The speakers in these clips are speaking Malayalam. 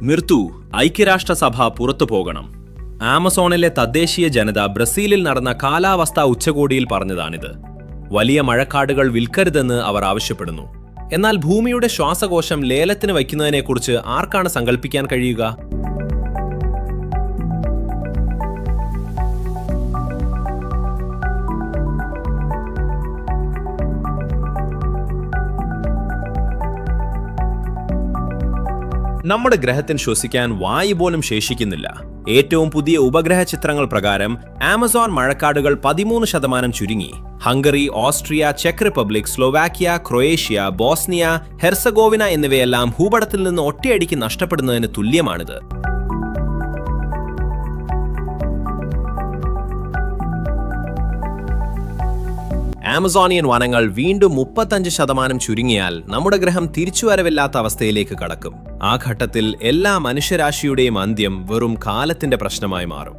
നിർത്തൂ, ഐക്യരാഷ്ട്രസഭ പുറത്തു പോകണം. ആമസോണിലെ തദ്ദേശീയ ജനത ബ്രസീലിൽ നടന്ന കാലാവസ്ഥാ ഉച്ചകോടിയിൽ പറഞ്ഞതാണിത്. വലിയ മഴക്കാടുകൾ വിൽക്കരുതെന്ന് അവർ ആവശ്യപ്പെടുന്നു. എന്നാൽ ഭൂമിയുടെ ശ്വാസകോശം ലേലത്തിന് വയ്ക്കുന്നതിനെക്കുറിച്ച് ആർക്കാണ് സങ്കല്പിക്കാൻ കഴിയുക? നമ്മുടെ ഗ്രഹത്തിന് ശ്വസിക്കാൻ വായു പോലും ശേഷിക്കുന്നില്ല. ഏറ്റവും പുതിയ ഉപഗ്രഹ ചിത്രങ്ങൾ പ്രകാരം ആമസോൺ മഴക്കാടുകൾ 13% ചുരുങ്ങി. Hungary, Austria, check republic, Slovakia, Croatia, Bosnia, Herzegovina എന്നിവയെല്ലാം ഭൂപടത്തിൽ നിന്ന് ഒറ്റയടിക്ക് നഷ്ടപ്പെടുന്നതിന് തുല്യമാണിത്. ആമസോണിയൻ വനങ്ങൾ വീണ്ടും 35% ചുരുങ്ങിയാൽ നമ്മുടെ ഗ്രഹം തിരിച്ചുവരവില്ലാത്ത അവസ്ഥയിലേക്ക് കടക്കും. ആ ഘട്ടത്തിൽ എല്ലാ മനുഷ്യരാശിയുടെയും അന്ത്യം വെറും കാലത്തിന്റെ പ്രശ്നമായി മാറും.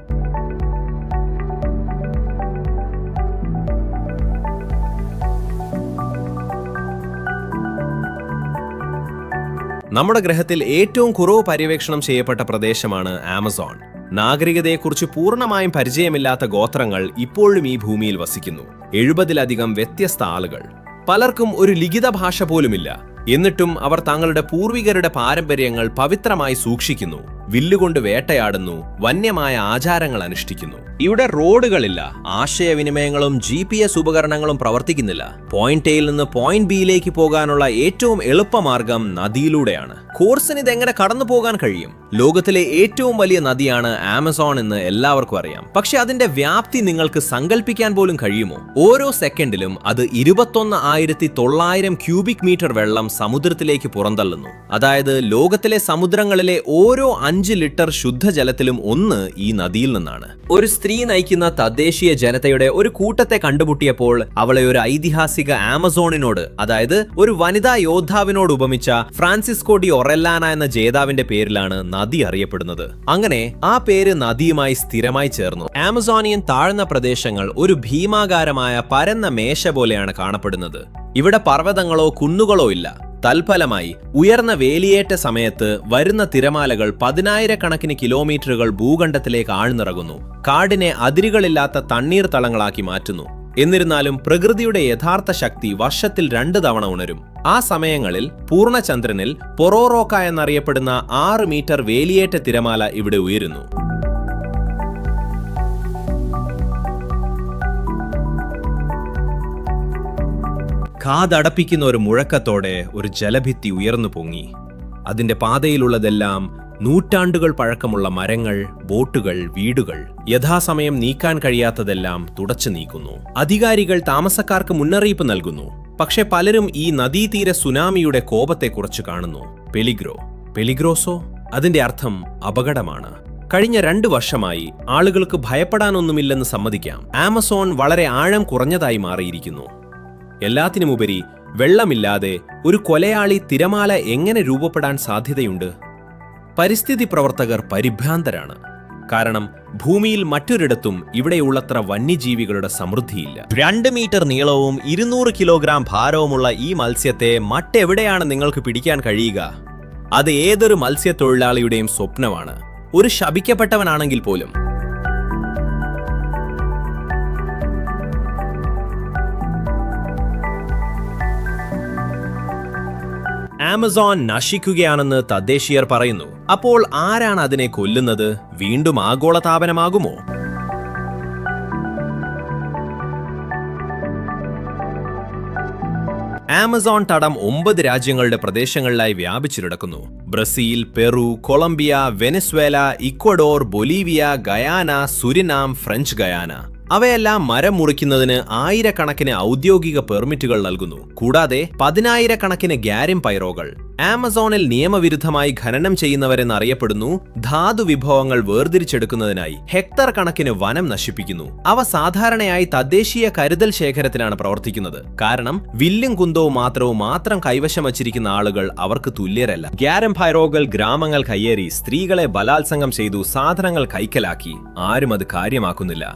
നമ്മുടെ ഗ്രഹത്തിൽ ഏറ്റവും കുറവ് പര്യവേക്ഷണം ചെയ്യപ്പെട്ട പ്രദേശമാണ് ആമസോൺ. നാഗരികതയെക്കുറിച്ച് പൂർണ്ണമായും പരിചയമില്ലാത്ത ഗോത്രങ്ങൾ ഇപ്പോഴും ഈ ഭൂമിയിൽ വസിക്കുന്നു. 70-ലധികം വ്യത്യസ്ത ആളുകൾ. പലർക്കും ഒരു ലിഖിത ഭാഷ പോലുമില്ല. എന്നിട്ടും അവർ തങ്ങളുടെ പൂർവികരുടെ പാരമ്പര്യങ്ങൾ പവിത്രമായി സൂക്ഷിക്കുന്നു. വില്ലുകൊണ്ട് വേട്ടയാടുന്നു, വന്യമായ ആചാരങ്ങൾ അനുഷ്ഠിക്കുന്നു. ഇവിടെ റോഡുകളില്ല, ആശയവിനിമയങ്ങളും GPS ഉപകരണങ്ങളും പ്രവർത്തിക്കുന്നില്ല. പോയിന്റ് എയിൽ നിന്ന് പോയിന്റ് ബിയിലേക്ക് പോകാനുള്ള ഏറ്റവും എളുപ്പമാർഗം നദിയിലൂടെയാണ്. കോഴ്സിന് ഇതെങ്ങനെ കടന്നു പോകാൻ കഴിയും? ലോകത്തിലെ ഏറ്റവും വലിയ നദിയാണ് ആമസോൺ എന്ന് എല്ലാവർക്കും അറിയാം. പക്ഷെ അതിന്റെ വ്യാപ്തി നിങ്ങൾക്ക് സങ്കല്പിക്കാൻ പോലും കഴിയുമോ? ഓരോ സെക്കൻഡിലും അത് 21,900 ക്യൂബിക് മീറ്റർ വെള്ളം സമുദ്രത്തിലേക്ക് പുറന്തള്ളുന്നു. അതായത് ലോകത്തിലെ സമുദ്രങ്ങളിലെ ഓരോ 5 ലിറ്റർ ശുദ്ധജലത്തിലും 1 ഈ നദിയിൽ നിന്നാണ്. ഒരു സ്ത്രീ നയിക്കുന്ന തദ്ദേശീയ ജനതയുടെ ഒരു കൂട്ടത്തെ കണ്ടുമുട്ടിയപ്പോൾ അവളെ ഒരു ഐതിഹാസിക ആമസോണിനോട്, അതായത് ഒരു വനിതാ യോദ്ധാവിനോട് ഉപമിച്ച ഫ്രാൻസിസ്കോ ഡി ഒറെല്ലാന എന്ന ജേതാവിന്റെ പേരിലാണ് നദി അറിയപ്പെടുന്നത്. അങ്ങനെ ആ പേര് നദിയുമായി സ്ഥിരമായി ചേർന്നു. ആമസോണിയൻ താഴ്ന്ന പ്രദേശങ്ങൾ ഒരു ഭീമാകാരമായ പരന്ന മേശ പോലെയാണ് കാണപ്പെടുന്നത്. ഇവിടെ പർവ്വതങ്ങളോ കുന്നുകളോ ഇല്ല. തൽഫലമായി ഉയർന്ന വേലിയേറ്റ സമയത്ത് വരുന്ന തിരമാലകൾ 10,000 കിലോമീറ്ററുകൾ ഭൂഖണ്ഡത്തിലേക്ക് ആഴ്ന്നിറങ്ങുന്നു. കാടിനെ അതിരുകളില്ലാത്ത തണ്ണീർത്തടങ്ങളാക്കി മാറ്റുന്നു. എന്നിരുന്നാലും പ്രകൃതിയുടെ യഥാർത്ഥ ശക്തി വർഷത്തിൽ 2 തവണ ഉണരും. ആ സമയങ്ങളിൽ പൂർണ്ണചന്ദ്രനിൽ പൊറോറോക്ക എന്നറിയപ്പെടുന്ന 6 മീറ്റർ വേലിയേറ്റ തിരമാല ഇവിടെ ഉയരുന്നു. കാതടപ്പിക്കുന്ന ഒരു മുഴക്കത്തോടെ ഒരു ജലഭിത്തി ഉയർന്നു പൊങ്ങി. അതിന്റെ പാതയിലുള്ളതെല്ലാം നൂറ്റാണ്ടുകൾ പഴക്കമുള്ള മരങ്ങൾ, ബോട്ടുകൾ, വീടുകൾ. യഥാസമയം നീക്കാൻ കഴിയാത്തതെല്ലാം തുടച്ചു നീക്കുന്നു. അധികാരികൾ താമസക്കാർക്ക് മുന്നറിയിപ്പ് നൽകുന്നു. പക്ഷെ പലരും ഈ നദീതീര സുനാമിയുടെ കോപത്തെക്കുറിച്ച് കാണുന്നു. പെലിഗ്രോസോ? അതിന്റെ അർത്ഥം അപകടമാണ്. കഴിഞ്ഞ 2 വർഷമായി ആളുകൾക്ക് ഭയപ്പെടാനൊന്നുമില്ലെന്ന് സമ്മതിക്കാം. ആമസോൺ വളരെ ആഴം കുറഞ്ഞതായി മാറിയിരിക്കുന്നു. എല്ലാത്തിനുമുപരി വെള്ളമില്ലാതെ ഒരു കൊലയാളി തിരമാല എങ്ങനെ രൂപപ്പെടാൻ സാധ്യതയുണ്ട്? പരിസ്ഥിതി പ്രവർത്തകർ പരിഭ്രാന്തരാണ്. കാരണം ഭൂമിയിൽ മറ്റൊരിടത്തും ഇവിടെയുള്ളത്ര വന്യജീവികളുടെ സമൃദ്ധിയില്ല. 2 മീറ്റർ നീളവും 200 കിലോഗ്രാം ഭാരവുമുള്ള ഈ മത്സ്യത്തെ മറ്റെവിടെയാണ് നിങ്ങൾക്ക് പിടിക്കാൻ കഴിയുക? അത് ഏതൊരു മത്സ്യത്തൊഴിലാളിയുടെയും സ്വപ്നമാണ്, ഒരു ശപിക്കപ്പെട്ടവനാണെങ്കിൽ പോലും. ആമസോൺ നശിക്കുകയാണെന്ന് തദ്ദേശീയർ പറയുന്നു. അപ്പോൾ ആരാണ് അതിനെ കൊല്ലുന്നത്? വീണ്ടും ആഗോളതാപനമാകുമോ? ആമസോൺ തടം 9 രാജ്യങ്ങളുടെ പ്രദേശങ്ങളിലായി വ്യാപിച്ചിടക്കുന്നു. Brazil, Peru, Colombia, Venezuela, Ecuador, Bolivia, Guyana, Suriname, French Guiana. അവയെല്ലാം മരം മുറിക്കുന്നതിന് 1000 ഔദ്യോഗിക പെർമിറ്റുകൾ നൽകുന്നു. കൂടാതെ 10,000 ഗ്യാരം പൈറോകൾ. ആമസോണിൽ നിയമവിരുദ്ധമായി ഖനനം ചെയ്യുന്നവരെന്നറിയപ്പെടുന്നു. ധാതു വിഭവങ്ങൾ വേർതിരിച്ചെടുക്കുന്നതിനായി ഹെക്ടർ കണക്കിന് വനം നശിപ്പിക്കുന്നു. അവ സാധാരണയായി തദ്ദേശീയ കരുതൽ ശേഖരത്തിലാണ് പ്രവർത്തിക്കുന്നത്. കാരണം വില്ലും കുന്തവും മാത്രം കൈവശം വച്ചിരിക്കുന്ന ആളുകൾ അവർക്ക് തുല്യരല്ല. ഗ്യാരം പൈറോകൾ ഗ്രാമങ്ങൾ കയ്യേറി സ്ത്രീകളെ ബലാത്സംഗം ചെയ്തു സാധനങ്ങൾ കൈക്കലാക്കി. ആരും അത് കാര്യമാക്കുന്നില്ല.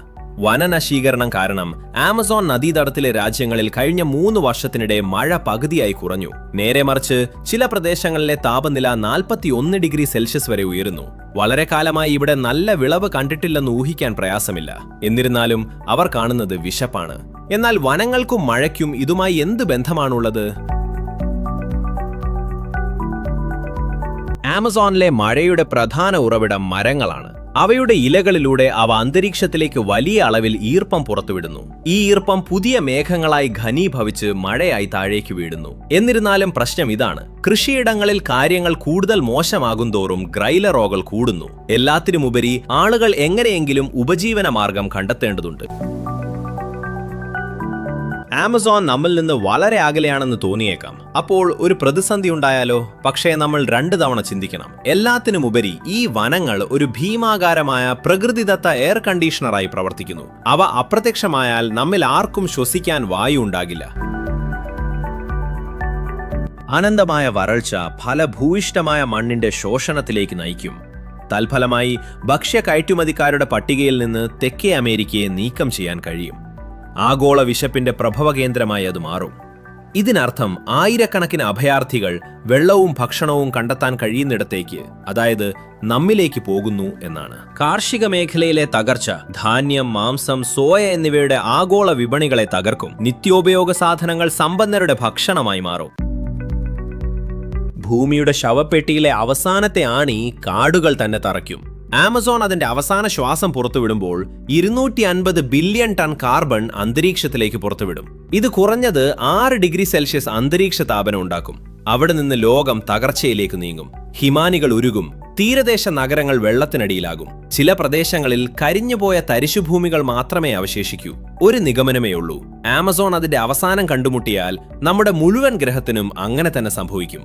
വനനശീകരണം കാരണം ആമസോൺ നദീതടത്തിലെ രാജ്യങ്ങളിൽ കഴിഞ്ഞ 3 വർഷത്തിനിടെ മഴ പകുതിയായി കുറഞ്ഞു. നേരെ മറിച്ച് ചില പ്രദേശങ്ങളിലെ താപനില 41 ഡിഗ്രി സെൽഷ്യസ് വരെ ഉയരുന്നു. വളരെ കാലമായി ഇവിടെ നല്ല വിളവ് കണ്ടിട്ടില്ലെന്ന് ഊഹിക്കാൻ പ്രയാസമില്ല. എന്നിരുന്നാലും അവർ കാണുന്നത് വിശപ്പാണ്. എന്നാൽ വനങ്ങൾക്കും മഴയ്ക്കും ഇതുമായി എന്ത് ബന്ധമാണുള്ളത്? ആമസോണിലെ മഴയുടെ പ്രധാന ഉറവിടം മരങ്ങളാണ്. അവയുടെ ഇലകളിലൂടെ അവ അന്തരീക്ഷത്തിലേക്ക് വലിയ അളവിൽ ഈർപ്പം പുറത്തുവിടുന്നു. ഈ ഈർപ്പം പുതിയ മേഘങ്ങളായി ഘനീഭവിച്ച് മഴയായി താഴേക്ക് വീഴുന്നു. എന്നിരുന്നാലും പ്രശ്നം ഇതാണ്: കൃഷിയിടങ്ങളിൽ കാര്യങ്ങൾ കൂടുതൽ മോശമാകുന്തോറും ഗ്രൈലറോകൾ കൂടുന്നു. എല്ലാത്തിനുമുപരി ആളുകൾ എങ്ങനെയെങ്കിലും ഉപജീവന മാർഗം കണ്ടെത്തേണ്ടതുണ്ട്. ആമസോൺ നമ്മിൽ നിന്ന് വളരെ അകലെയാണെന്ന് തോന്നിയേക്കാം. അപ്പോൾ ഒരു പ്രതിസന്ധി ഉണ്ടായാലോ? പക്ഷേ നമ്മൾ 2 തവണ ചിന്തിക്കണം. എല്ലാത്തിനുമുപരി ഈ വനങ്ങൾ ഒരു ഭീമാകാരമായ പ്രകൃതിദത്ത എയർ കണ്ടീഷണറായി പ്രവർത്തിക്കുന്നു. അവ അപ്രത്യക്ഷമായാൽ നമ്മിൽ ആർക്കും ശ്വസിക്കാൻ വായു ഉണ്ടാകില്ല. അനന്തമായ വരൾച്ച ഫലഭൂയിഷ്ഠമായ മണ്ണിന്റെ ശോഷണത്തിലേക്ക് നയിക്കും. തൽഫലമായി ഭക്ഷ്യ കയറ്റുമതിക്കാരുടെ പട്ടികയിൽ നിന്ന് തെക്കേ അമേരിക്കയെ നീക്കം ചെയ്യാൻ കഴിയും. ആഗോള വിശപ്പിന്റെ പ്രഭവകേന്ദ്രമായി അത് മാറും. ഇതിനർത്ഥം ആയിരക്കണക്കിന് അഭയാർത്ഥികൾ വെള്ളവും ഭക്ഷണവും കണ്ടെത്താൻ കഴിയുന്നിടത്തേക്ക്, അതായത് നമ്മിലേക്ക് പോകുന്നു എന്നാണ്. കാർഷിക മേഖലയിലെ തകർച്ച ധാന്യം, മാംസം, സോയ എന്നിവയുടെ ആഗോള വിപണികളെ തകർക്കും. നിത്യോപയോഗ സാധനങ്ങൾ സമ്പന്നരുടെ ഭക്ഷണമായി മാറും. ഭൂമിയുടെ ശവപ്പെട്ടിയിലെ അവസാനത്തെ ആണി കാടുകൾ തന്നെ തറയ്ക്കും. ആമസോൺ അതിന്റെ അവസാന ശ്വാസം പുറത്തുവിടുമ്പോൾ 250 ബില്യൺ ടൺ കാർബൺ അന്തരീക്ഷത്തിലേക്ക് പുറത്തുവിടും. ഇത് കുറഞ്ഞത് 6 ഡിഗ്രി സെൽഷ്യസ് അന്തരീക്ഷ താപനം ഉണ്ടാക്കും. അവിടെ നിന്ന് ലോകം തകർച്ചയിലേക്ക് നീങ്ങും. ഹിമാനികൾ ഉരുകും. തീരദേശ നഗരങ്ങൾ വെള്ളത്തിനടിയിലാകും. ചില പ്രദേശങ്ങളിൽ കരിഞ്ഞുപോയ തരിശുഭൂമികൾ മാത്രമേ അവശേഷിക്കൂ. ഒരു നിഗമനമേ ഉള്ളൂ: ആമസോൺ അതിന്റെ അവസാനം കണ്ടുമുട്ടിയാൽ നമ്മുടെ മുഴുവൻ ഗ്രഹത്തിനും അങ്ങനെ തന്നെ സംഭവിക്കും.